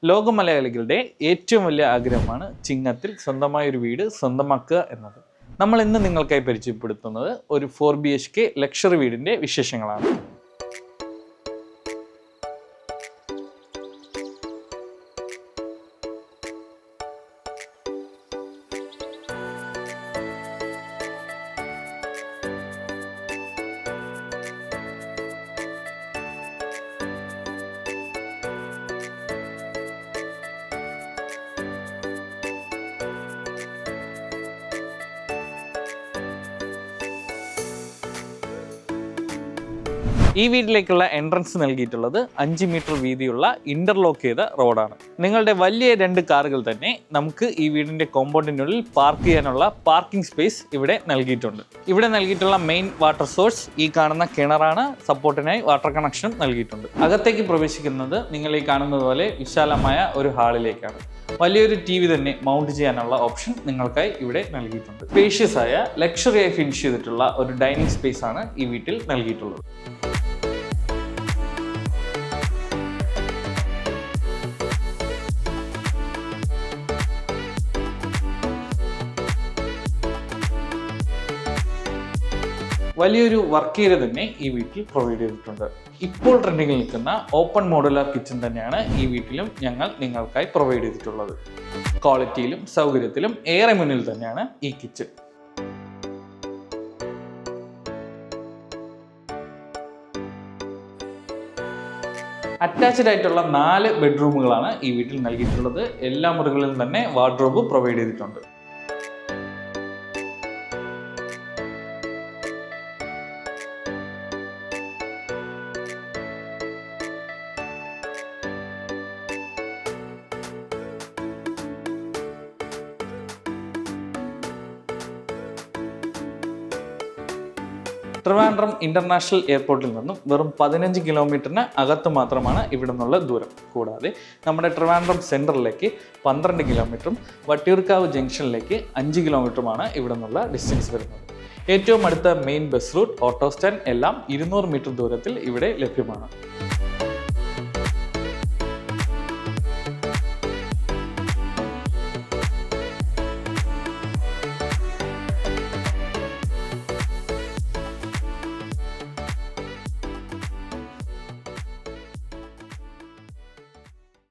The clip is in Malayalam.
ലോക മലയാളികളുടെ ഏറ്റവും വലിയ ആഗ്രഹമാണ് ചിങ്ങത്തിൽ സ്വന്തമായ ഒരു വീട് സ്വന്തമാക്കുക എന്നത്. നമ്മൾ ഇന്ന് നിങ്ങൾക്കായി പരിചയപ്പെടുത്തുന്നത് ഒരു 4 BHK ലക്ഷറി വീടിൻ്റെ വിശേഷങ്ങളാണ്. ഈ വീട്ടിലേക്കുള്ള എൻട്രൻസ് നൽകിയിട്ടുള്ളത് 5 മീറ്റർ വീതിയുള്ള ഇന്റർലോക്ക് ചെയ്ത റോഡാണ്. നിങ്ങളുടെ വലിയ 2 കാറുകൾ തന്നെ നമുക്ക് ഈ വീടിന്റെ കോമ്പൗണ്ടിനുള്ളിൽ പാർക്ക് ചെയ്യാനുള്ള പാർക്കിംഗ് സ്പേസ് ഇവിടെ നൽകിയിട്ടുണ്ട്. ഇവിടെ നൽകിയിട്ടുള്ള മെയിൻ വാട്ടർ സോഴ്സ് ഈ കാണുന്ന കിണറാണ്. സപ്പോർട്ടിനായി വാട്ടർ കണക്ഷൻ നൽകിയിട്ടുണ്ട്. അകത്തേക്ക് പ്രവേശിക്കുന്നത് നിങ്ങൾ ഈ കാണുന്നത് പോലെ വിശാലമായ ഒരു ഹാളിലേക്കാണ്. വലിയൊരു TV തന്നെ മൗണ്ട് ചെയ്യാനുള്ള ഓപ്ഷൻ നിങ്ങൾക്കായി ഇവിടെ നൽകിയിട്ടുണ്ട്. സ്പേഷ്യസ് ആയ ലക്ഷറിയായി ഫിനിഷ് ചെയ്തിട്ടുള്ള ഒരു ഡൈനിങ് സ്പേസ് ആണ് ഈ വീട്ടിൽ നൽകിയിട്ടുള്ളത്. വലിയൊരു വർക്ക് ഏരിയ തന്നെ ഈ വീട്ടിൽ പ്രൊവൈഡ് ചെയ്തിട്ടുണ്ട്. ഇപ്പോൾ ട്രെൻഡിങ്ങിൽ നിൽക്കുന്ന ഓപ്പൺ മോഡുലാർ കിച്ചൺ തന്നെയാണ് ഈ വീട്ടിലും ഞങ്ങൾ നിങ്ങൾക്കായി പ്രൊവൈഡ് ചെയ്തിട്ടുള്ളത്. ക്വാളിറ്റിയിലും സൗകര്യത്തിലും ഏറെ മുന്നിൽ തന്നെയാണ് ഈ കിച്ചൺ. അറ്റാച്ച്ഡ് ആയിട്ടുള്ള 4 ബെഡ്റൂമുകളാണ് ഈ വീട്ടിൽ നൽകിയിട്ടുള്ളത്. എല്ലാ മുറികളിലും തന്നെ വാർഡ്രോബ് പ്രൊവൈഡ് ചെയ്തിട്ടുണ്ട്. ട്രിവാൻഡ്രം ഇന്റർനാഷണൽ എയർപോർട്ടിൽ നിന്നും വെറും 15 കിലോമീറ്ററിന് അകത്ത് മാത്രമാണ് ഇവിടെ നിന്നുള്ള ദൂരം. കൂടാതെ നമ്മുടെ ട്രിവാൻഡ്രം സെൻറ്ററിലേക്ക് 12 കിലോമീറ്ററും വട്ടിയൂർക്കാവ് ജംഗ്ഷനിലേക്ക് 5 കിലോമീറ്ററുമാണ് ഇവിടെ നിന്നുള്ള ഡിസ്റ്റൻസ് വരുന്നത്. ഏറ്റവും അടുത്ത main bus route, auto stand എല്ലാം 200 മീറ്റർ ദൂരത്തിൽ ഇവിടെ ലഭ്യമാണ്.